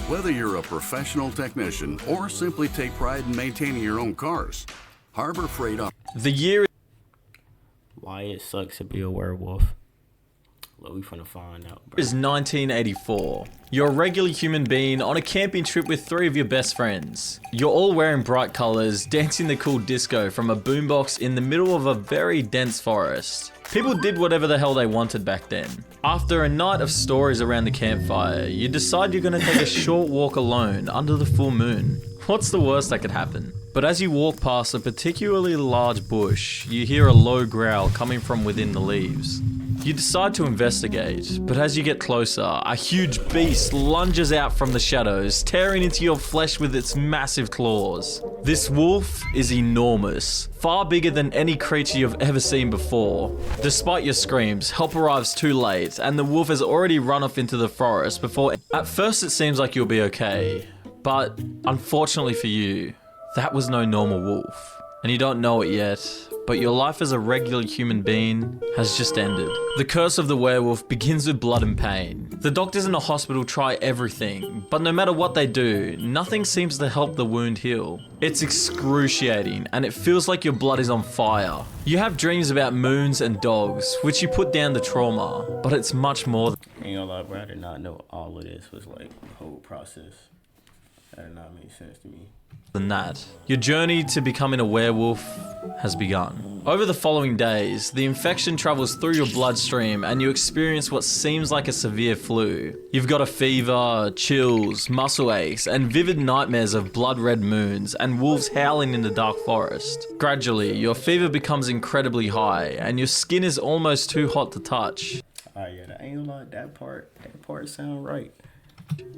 Whether you're a professional technician or simply take pride in maintaining your own cars, Harbor Freight The year Why it sucks to be a werewolf. Well, we finna find out, bro. is 1984. You're a regular human being on a camping trip with 3 of your best friends. You're all wearing bright colors, dancing the cool disco from a boombox in the middle of a very dense forest. People did whatever the hell they wanted back then. After a night of stories around the campfire, you decide you're gonna take a short walk alone under the full moon. What's the worst that could happen? But as you walk past a particularly large bush, you hear a low growl coming from within the leaves. You decide to investigate, but as you get closer, a huge beast lunges out from the shadows, tearing into your flesh with its massive claws. This wolf is enormous, far bigger than any creature you've ever seen before. Despite your screams, help arrives too late, and the wolf has already run off into the forest before. At first it seems like you'll be okay, but unfortunately for you, that was no normal wolf. And you don't know it yet, but your life as a regular human being has just ended. The curse of the werewolf begins with blood and pain. The doctors in the hospital try everything, but no matter what they do, nothing seems to help the wound heal. It's excruciating, and it feels like your blood is on fire. You have dreams about moons and dogs, which you put down to trauma, but it's much more Ain't gonna lie, bro, I did not know all of this was like the whole process. That did not make sense to me. than that. Your journey to becoming a werewolf has begun. Over the following days, the infection travels through your bloodstream and you experience what seems like a severe flu. You've got a fever, chills, muscle aches, and vivid nightmares of blood red moons and wolves howling in the dark forest. Gradually, your fever becomes incredibly high and your skin is almost too hot to touch. Yeah, that ain't gonna lie, that part sound right.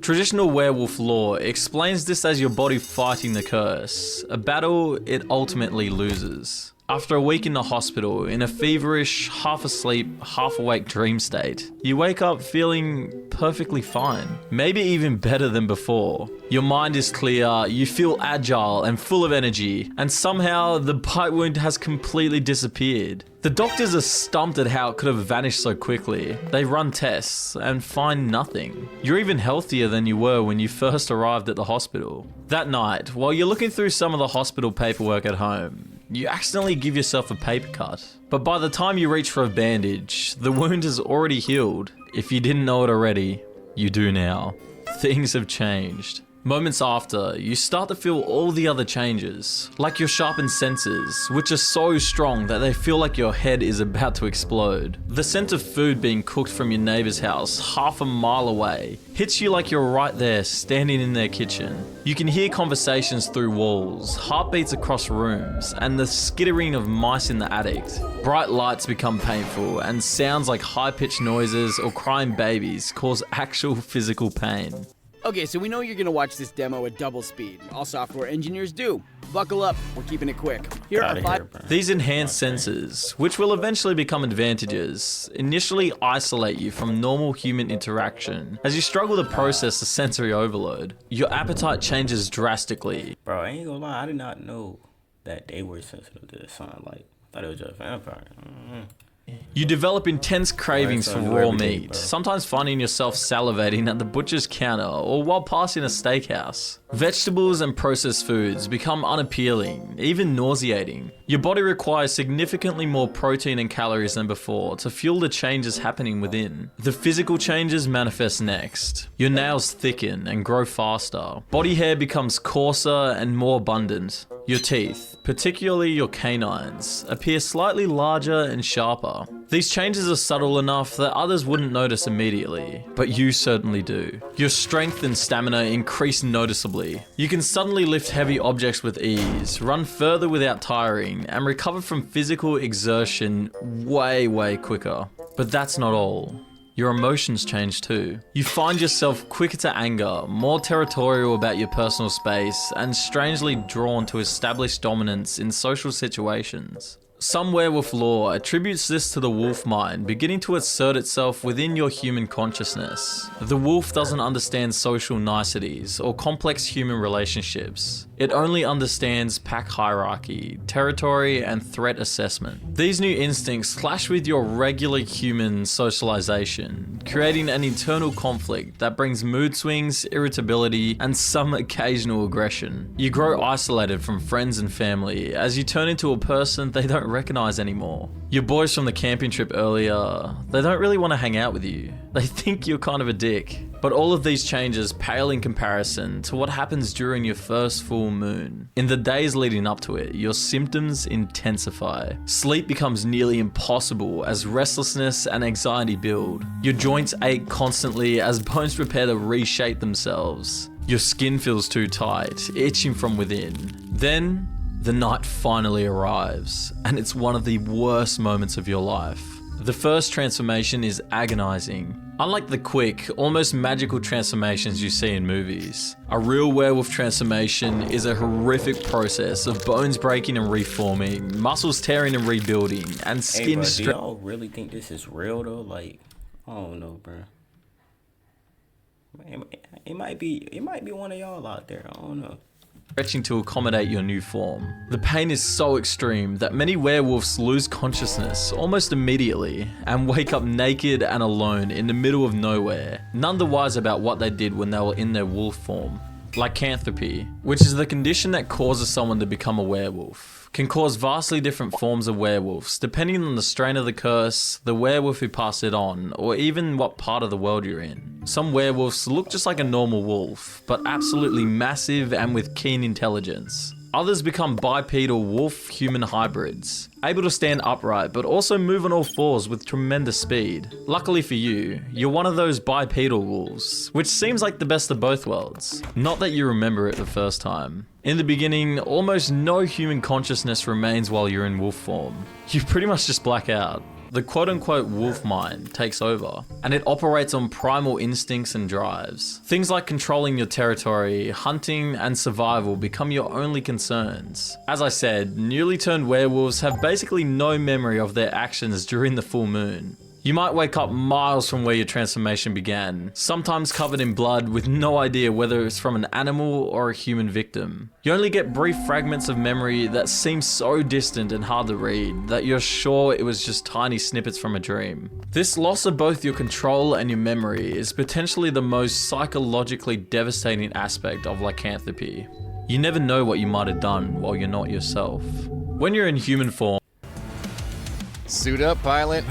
Traditional werewolf lore explains this as your body fighting the curse, a battle it ultimately loses. After a week in the hospital, in a feverish, half asleep, half awake dream state, you wake up feeling perfectly fine, maybe even better than before. Your mind is clear, you feel agile and full of energy, and somehow the bite wound has completely disappeared. The doctors are stumped at how it could have vanished so quickly. They run tests and find nothing. You're even healthier than you were when you first arrived at the hospital. That night, while you're looking through some of the hospital paperwork at home, you accidentally give yourself a paper cut. But by the time you reach for a bandage, the wound has already healed. If you didn't know it already, you do now. Things have changed. Moments after, you start to feel all the other changes, like your sharpened senses, which are so strong that they feel like your head is about to explode. The scent of food being cooked from your neighbor's house half a mile away hits you like you're right there standing in their kitchen. You can hear conversations through walls, heartbeats across rooms, and the skittering of mice in the attic. Bright lights become painful, and sounds like high-pitched noises or crying babies cause actual physical pain. Okay, so we know you're gonna watch this demo at double speed. All software engineers do. Buckle up, we're keeping it quick. Here are 5. These enhanced sensors, which will eventually become advantages, initially isolate you from normal human interaction as you struggle to process the sensory overload. Your appetite changes drastically. Bro, I ain't gonna lie, I did not know that they were sensitive to the sunlight. I thought it was just a vampire. You develop intense cravings for raw meat, sometimes finding yourself salivating at the butcher's counter or while passing a steakhouse. Vegetables and processed foods become unappealing, even nauseating. Your body requires significantly more protein and calories than before to fuel the changes happening within. The physical changes manifest next. Your nails thicken and grow faster. Body hair becomes coarser and more abundant. Your teeth, particularly your canines, appear slightly larger and sharper. These changes are subtle enough that others wouldn't notice immediately, but you certainly do. Your strength and stamina increase noticeably. You can suddenly lift heavy objects with ease, run further without tiring, and recover from physical exertion way quicker. But that's not all. Your emotions change too. You find yourself quicker to anger, more territorial about your personal space, and strangely drawn to establish dominance in social situations. Some werewolf lore attributes this to the wolf mind beginning to assert itself within your human consciousness. The wolf doesn't understand social niceties or complex human relationships. It only understands pack hierarchy, territory, and threat assessment. These new instincts clash with your regular human socialization, creating an internal conflict that brings mood swings, irritability, and some occasional aggression. You grow isolated from friends and family as you turn into a person they don't recognize anymore. Your boys from the camping trip earlier, they don't really want to hang out with you. They think you're kind of a dick. But all of these changes pale in comparison to what happens during your first full moon. In the days leading up to it, your symptoms intensify. Sleep becomes nearly impossible as restlessness and anxiety build. Your joints ache constantly as bones prepare to reshape themselves. Your skin feels too tight, itching from within. Then, the night finally arrives, and it's one of the worst moments of your life. The first transformation is agonizing. Unlike the quick, almost magical transformations you see in movies, a real werewolf transformation is a horrific process of bones breaking and reforming, muscles tearing and rebuilding, and skin do y'all really think this is real though? Like, I don't know, bro. It might be one of y'all out there. I don't know. Stretching to accommodate your new form. The pain is so extreme that many werewolves lose consciousness almost immediately and wake up naked and alone in the middle of nowhere, none the wiser about what they did when they were in their wolf form. Lycanthropy, which is the condition that causes someone to become a werewolf, can cause vastly different forms of werewolves depending on the strain of the curse, the werewolf who passed it on, or even what part of the world you're in. Some werewolves look just like a normal wolf, but absolutely massive and with keen intelligence. Others become bipedal wolf-human hybrids, able to stand upright but also move on all fours with tremendous speed. Luckily for you, you're one of those bipedal wolves, which seems like the best of both worlds. Not that you remember it the first time. In the beginning, almost no human consciousness remains while you're in wolf form. You pretty much just black out. The quote-unquote wolf mind takes over, and it operates on primal instincts and drives. Things like controlling your territory, hunting, and survival become your only concerns. As I said, newly turned werewolves have basically no memory of their actions during the full moon. You might wake up miles from where your transformation began, sometimes covered in blood with no idea whether it's from an animal or a human victim. You only get brief fragments of memory that seem so distant and hard to read that you're sure it was just tiny snippets from a dream. This loss of both your control and your memory is potentially the most psychologically devastating aspect of lycanthropy. You never know what you might have done while you're not yourself. When you're in human form, Suit up, pilot.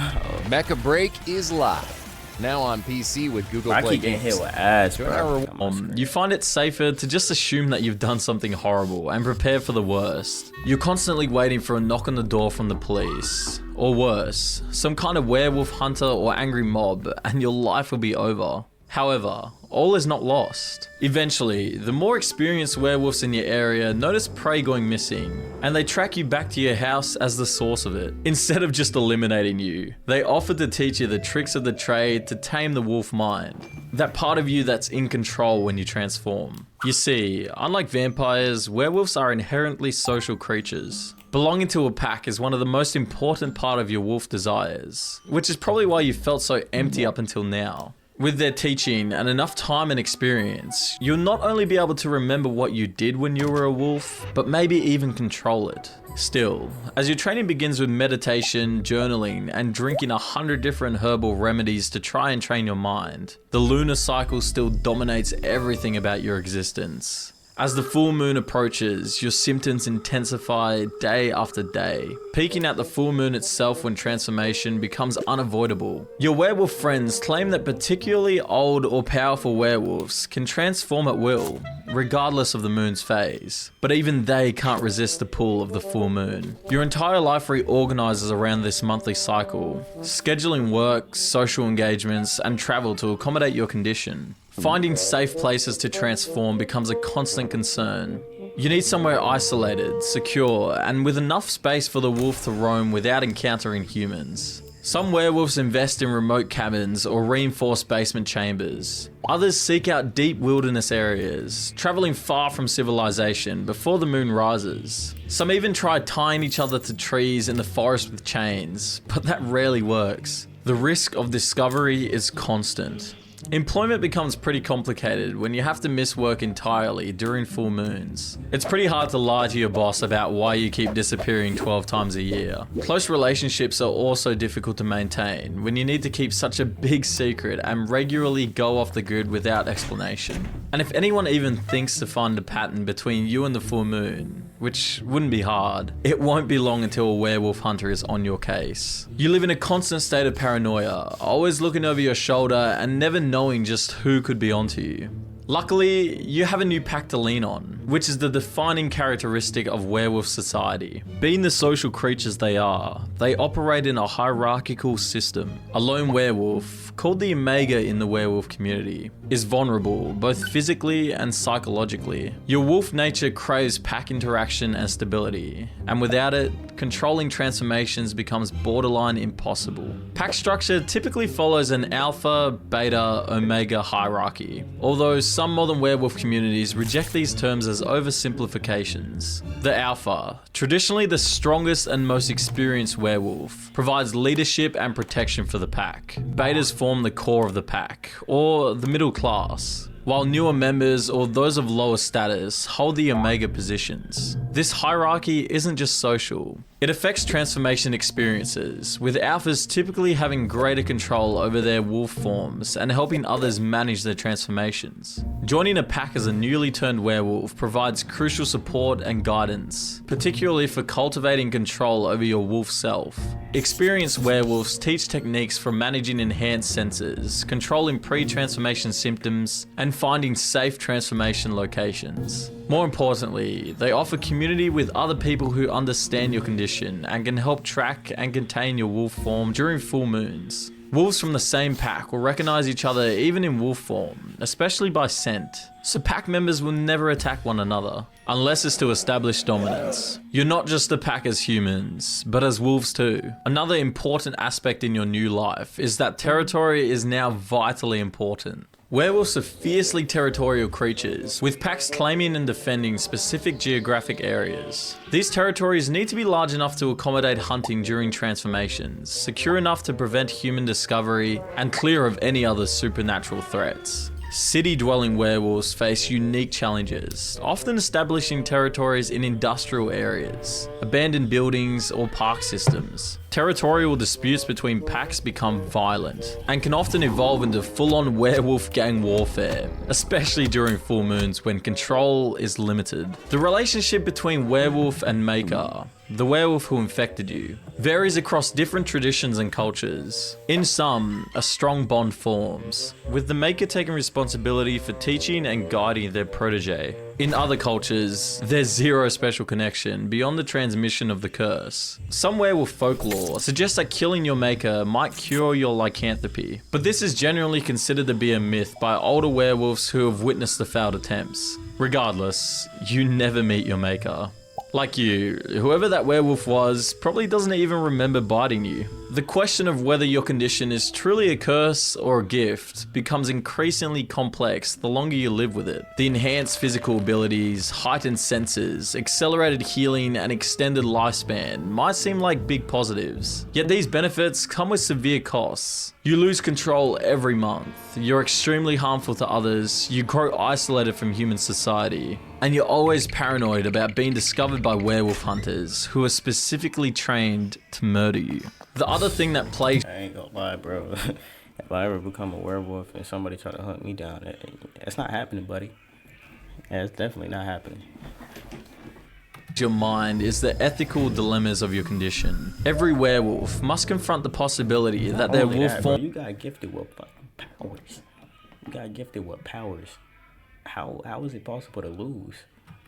Mecha Break is live. Now on PC with Google I Play keep getting Games. hit with ads, Join our bro. you find it safer to just assume that you've done something horrible and prepare for the worst. You're constantly waiting for a knock on the door from the police. Or worse, some kind of werewolf hunter or angry mob, and your life will be over. However, all is not lost. Eventually, the more experienced werewolves in your area notice prey going missing, and they track you back to your house as the source of it. Instead of just eliminating you, they offer to teach you the tricks of the trade to tame the wolf mind. That part of you that's in control when you transform. You see, unlike vampires, werewolves are inherently social creatures. Belonging to a pack is one of the most important part of your wolf desires, which is probably why you felt so empty up until now. With their teaching and enough time and experience, you'll not only be able to remember what you did when you were a wolf, but maybe even control it. Still, as your training begins with meditation, journaling, and drinking 100 different herbal remedies to try and train your mind, the lunar cycle still dominates everything about your existence. As the full moon approaches, your symptoms intensify day after day, peaking at the full moon itself when transformation becomes unavoidable. Your werewolf friends claim that particularly old or powerful werewolves can transform at will, regardless of the moon's phase. But even they can't resist the pull of the full moon. Your entire life reorganizes around this monthly cycle, scheduling work, social engagements, and travel to accommodate your condition. Finding safe places to transform becomes a constant concern. You need somewhere isolated, secure, and with enough space for the wolf to roam without encountering humans. Some werewolves invest in remote cabins or reinforced basement chambers. Others seek out deep wilderness areas, traveling far from civilization before the moon rises. Some even try tying each other to trees in the forest with chains, but that rarely works. The risk of discovery is constant. Employment becomes pretty complicated when you have to miss work entirely during full moons. It's pretty hard to lie to your boss about why you keep disappearing 12 times a year. Close relationships are also difficult to maintain when you need to keep such a big secret and regularly go off the grid without explanation. And if anyone even thinks to find a pattern between you and the full moon, which wouldn't be hard, it won't be long until a werewolf hunter is on your case. You live in a constant state of paranoia, always looking over your shoulder and never knowing just who could be onto you. Luckily, you have a new pack to lean on, which is the defining characteristic of werewolf society. Being the social creatures they are, they operate in a hierarchical system. A lone werewolf, called the Omega in the werewolf community, is vulnerable both physically and psychologically. Your wolf nature craves pack interaction and stability, and without it, controlling transformations becomes borderline impossible. Pack structure typically follows an alpha, beta, omega hierarchy, although some modern werewolf communities reject these terms as oversimplifications. The alpha, traditionally the strongest and most experienced werewolf, provides leadership and protection for the pack. Betas form the core of the pack, or the middle class, while newer members or those of lower status hold the omega positions. This hierarchy isn't just social. It affects transformation experiences, with alphas typically having greater control over their wolf forms and helping others manage their transformations. Joining a pack as a newly turned werewolf provides crucial support and guidance, particularly for cultivating control over your wolf self. Experienced werewolves teach techniques for managing enhanced senses, controlling pre-transformation symptoms, and finding safe transformation locations. More importantly, they offer community with other people who understand your condition and can help track and contain your wolf form during full moons. Wolves from the same pack will recognize each other even in wolf form, especially by scent, so pack members will never attack one another, unless it's to establish dominance. You're not just a pack as humans, but as wolves too. Another important aspect in your new life is that territory is now vitally important. Werewolves are fiercely territorial creatures, with packs claiming and defending specific geographic areas. These territories need to be large enough to accommodate hunting during transformations, secure enough to prevent human discovery, and clear of any other supernatural threats. City-dwelling werewolves face unique challenges, often establishing territories in industrial areas, abandoned buildings, or park systems. Territorial disputes between packs become violent, and can often evolve into full-on werewolf gang warfare, especially during full moons when control is limited. The relationship between werewolf and maker, the werewolf who infected you, varies across different traditions and cultures. In some, a strong bond forms, with the maker taking responsibility for teaching and guiding their protege. In other cultures, there's zero special connection beyond the transmission of the curse. Some werewolf folklore suggests that killing your maker might cure your lycanthropy, but this is generally considered to be a myth by older werewolves who have witnessed the failed attempts. Regardless, you never meet your maker. Like you, whoever that werewolf was probably doesn't even remember biting you. The question of whether your condition is truly a curse or a gift becomes increasingly complex the longer you live with it. The enhanced physical abilities, heightened senses, accelerated healing, and extended lifespan might seem like big positives. Yet these benefits come with severe costs. You lose control every month, you're extremely harmful to others, you grow isolated from human society, and you're always paranoid about being discovered by werewolf hunters who are specifically trained to murder you. The other thing that plays... I ain't gonna lie, bro. If I ever become a werewolf and somebody try to hunt me down, it's not happening, buddy. Yeah, it's definitely not happening. Your mind is the ethical dilemmas of your condition. Every werewolf must confront the possibility that their wolf form... You got gifted with powers. You got gifted with powers. How is it possible to lose?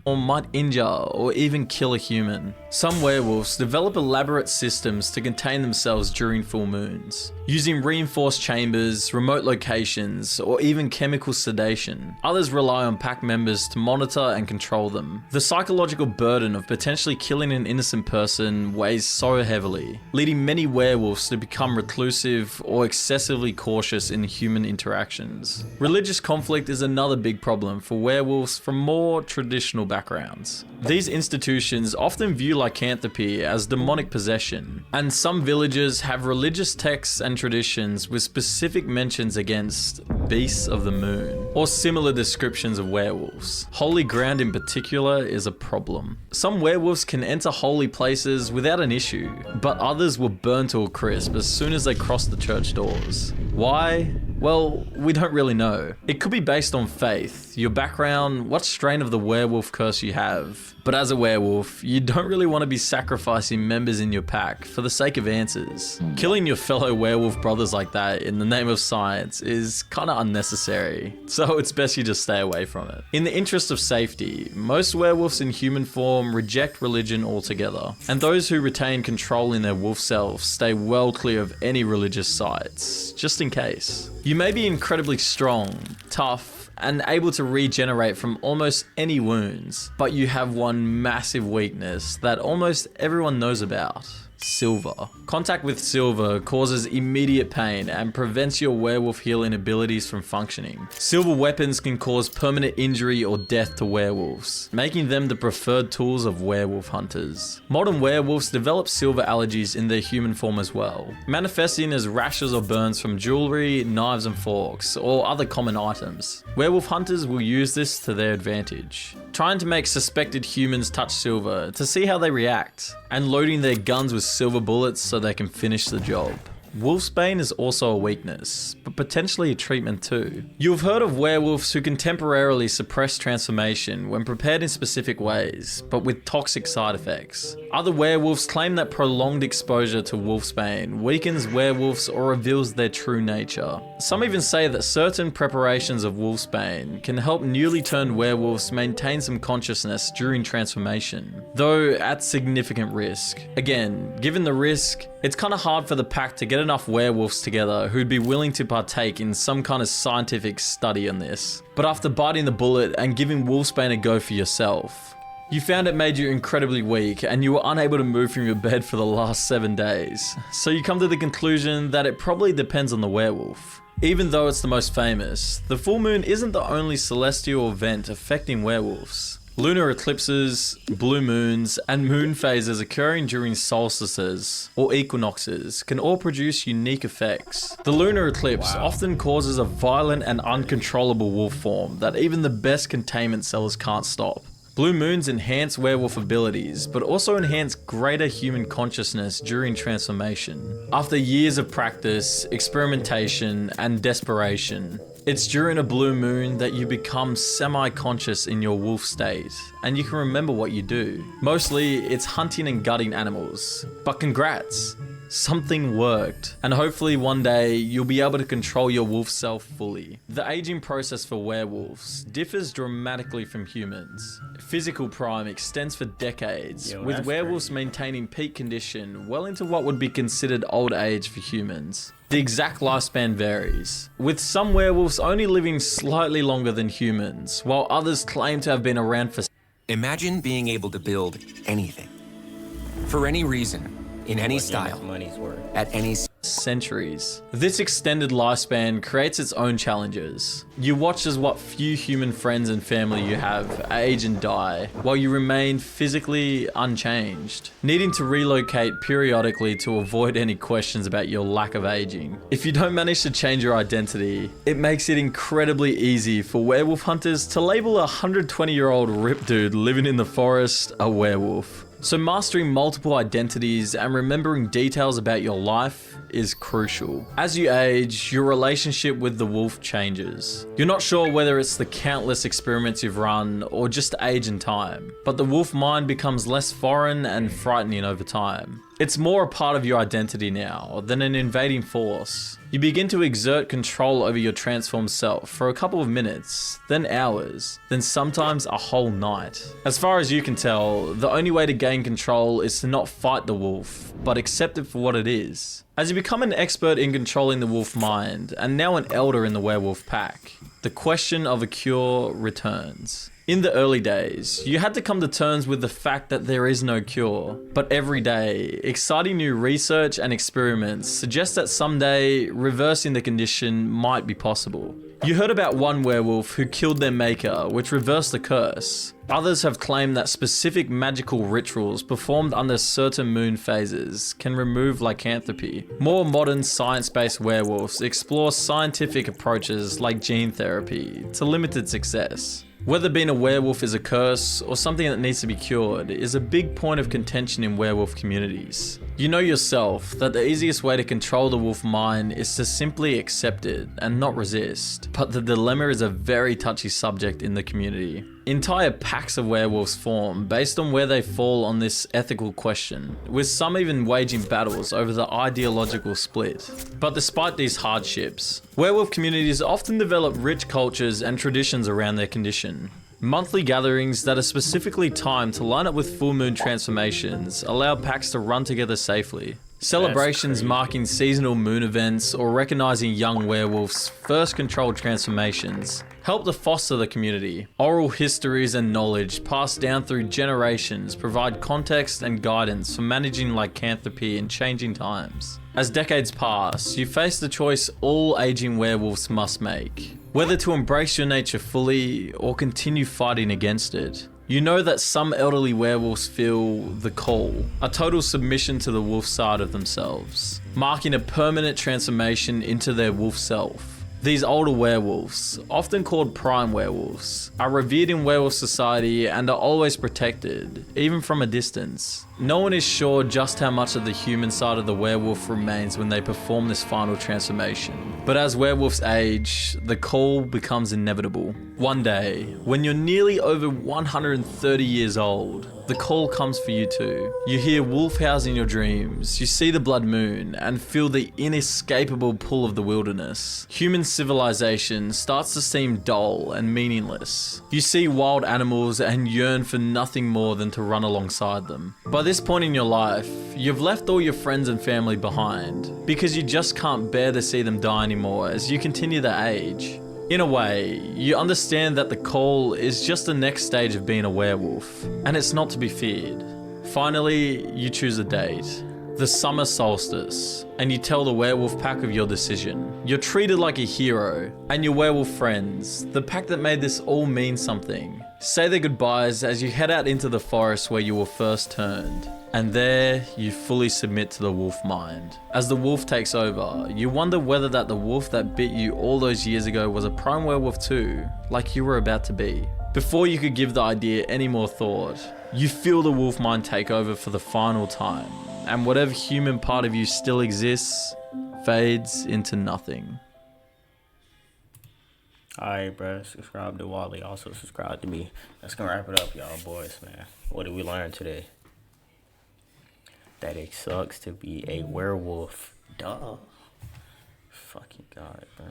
Or might injure or even kill a human. Some werewolves develop elaborate systems to contain themselves during full moons, using reinforced chambers, remote locations, or even chemical sedation. Others rely on pack members to monitor and control them. The psychological burden of potentially killing an innocent person weighs so heavily, leading many werewolves to become reclusive or excessively cautious in human interactions. Religious conflict is another big problem for werewolves from more traditional backgrounds. backgrounds. These institutions often view lycanthropy as demonic possession, and some villages have religious texts and traditions with specific mentions against beasts of the moon, or similar descriptions of werewolves. Holy ground in particular is a problem. Some werewolves can enter holy places without an issue, but others will burn to a crisp as soon as they cross the church doors. Why? Well, we don't really know. It could be based on faith, your background, what strain of the werewolf curse you have. But as a werewolf, you don't really want to be sacrificing members in your pack for the sake of answers. Killing your fellow werewolf brothers like that in the name of science is kinda unnecessary, so it's best you just stay away from it. In the interest of safety, most werewolves in human form reject religion altogether, and those who retain control in their wolf self stay well clear of any religious sites, just in case. You may be incredibly strong, tough, and able to regenerate from almost any wounds, but you have one massive weakness that almost everyone knows about. Silver. Contact with silver causes immediate pain and prevents your werewolf healing abilities from functioning. Silver weapons can cause permanent injury or death to werewolves, making them the preferred tools of werewolf hunters. Modern werewolves develop silver allergies in their human form as well, manifesting as rashes or burns from jewelry, knives and forks, or other common items. Werewolf hunters will use this to their advantage, trying to make suspected humans touch silver to see how they react, and loading their guns with silver bullets so they can finish the job. Wolfsbane is also a weakness, but potentially a treatment too. You've heard of werewolves who can temporarily suppress transformation when prepared in specific ways, but with toxic side effects. Other werewolves claim that prolonged exposure to wolfsbane weakens werewolves or reveals their true nature. Some even say that certain preparations of wolfsbane can help newly turned werewolves maintain some consciousness during transformation, though at significant risk. Again, given the risk, it's kinda hard for the pack to get enough werewolves together who'd be willing to partake in some kind of scientific study on this. But after biting the bullet and giving wolfsbane a go for yourself, you found it made you incredibly weak and you were unable to move from your bed for the last 7 days. So you come to the conclusion that it probably depends on the werewolf. Even though it's the most famous, the full moon isn't the only celestial event affecting werewolves. Lunar eclipses, blue moons, and moon phases occurring during solstices or equinoxes can all produce unique effects. The lunar eclipse often causes a violent and uncontrollable wolf form that even the best containment cells can't stop. Blue moons enhance werewolf abilities, but also enhance greater human consciousness during transformation. After years of practice, experimentation, and desperation, it's during a blue moon that you become semi-conscious in your wolf state, and you can remember what you do. Mostly, it's hunting and gutting animals. But congrats! Something worked, and hopefully one day you'll be able to control your wolf self fully. The aging process for werewolves differs dramatically from humans. Physical prime extends for decades, with werewolves maintaining peak condition well into what would be considered old age for humans. The exact lifespan varies, with some werewolves only living slightly longer than humans, while others claim to have been around for. Imagine being able to build anything, for any reason, in any style, at any centuries. This extended lifespan creates its own challenges. You watch as what few human friends and family you have age and die, while you remain physically unchanged, needing to relocate periodically to avoid any questions about your lack of aging. If you don't manage to change your identity, it makes it incredibly easy for werewolf hunters to label a 120-year-old ripped dude living in the forest a werewolf. So mastering multiple identities and remembering details about your life is crucial. As you age, your relationship with the wolf changes. You're not sure whether it's the countless experiments you've run or just age and time, but the wolf mind becomes less foreign and frightening over time. It's more a part of your identity now than an invading force. You begin to exert control over your transformed self for a couple of minutes, then hours, then sometimes a whole night. As far as you can tell, the only way to gain control is to not fight the wolf, but accept it for what it is. As you become an expert in controlling the wolf mind, and now an elder in the werewolf pack, the question of a cure returns. In the early days, you had to come to terms with the fact that there is no cure. But every day, exciting new research and experiments suggest that someday, reversing the condition might be possible. You heard about one werewolf who killed their maker, which reversed the curse. Others have claimed that specific magical rituals performed under certain moon phases can remove lycanthropy. More modern science-based werewolves explore scientific approaches like gene therapy to limited success. Whether being a werewolf is a curse or something that needs to be cured is a big point of contention in werewolf communities. You know yourself that the easiest way to control the wolf mind is to simply accept it and not resist, but the dilemma is a very touchy subject in the community. Entire packs of werewolves form based on where they fall on this ethical question, with some even waging battles over the ideological split. But despite these hardships, werewolf communities often develop rich cultures and traditions around their condition. Monthly gatherings that are specifically timed to line up with full moon transformations allow packs to run together safely. Celebrations marking seasonal moon events or recognizing young werewolves' first controlled transformations help to foster the community. Oral histories and knowledge passed down through generations provide context and guidance for managing lycanthropy in changing times. As decades pass, you face the choice all aging werewolves must make: whether to embrace your nature fully or continue fighting against it. You know that some elderly werewolves feel the call, a total submission to the wolf side of themselves, marking a permanent transformation into their wolf self. These older werewolves, often called prime werewolves, are revered in werewolf society and are always protected, even from a distance. No one is sure just how much of the human side of the werewolf remains when they perform this final transformation. But as werewolves age, the call becomes inevitable. One day, when you're nearly over 130 years old, the call comes for you too. You hear wolf howls in your dreams, you see the blood moon, and feel the inescapable pull of the wilderness. Human civilization starts to seem dull and meaningless. You see wild animals and yearn for nothing more than to run alongside them. By this point in your life, you've left all your friends and family behind because you just can't bear to see them die anymore as you continue to age. In a way, you understand that the call is just the next stage of being a werewolf, and it's not to be feared. Finally, you choose a date, the summer solstice, and you tell the werewolf pack of your decision. You're treated like a hero, and your werewolf friends, the pack that made this all mean something, say their goodbyes as you head out into the forest where you were first turned. And there, you fully submit to the wolf mind. As the wolf takes over, you wonder whether that the wolf that bit you all those years ago was a prime werewolf too, like you were about to be. Before you could give the idea any more thought, you feel the wolf mind take over for the final time, and whatever human part of you still exists, fades into nothing. Alright, bro. Subscribe to Wally. Also subscribe to me. That's gonna wrap it up, y'all boys, man. What did we learn today? That it sucks to be a werewolf. Duh. Fucking God, bro.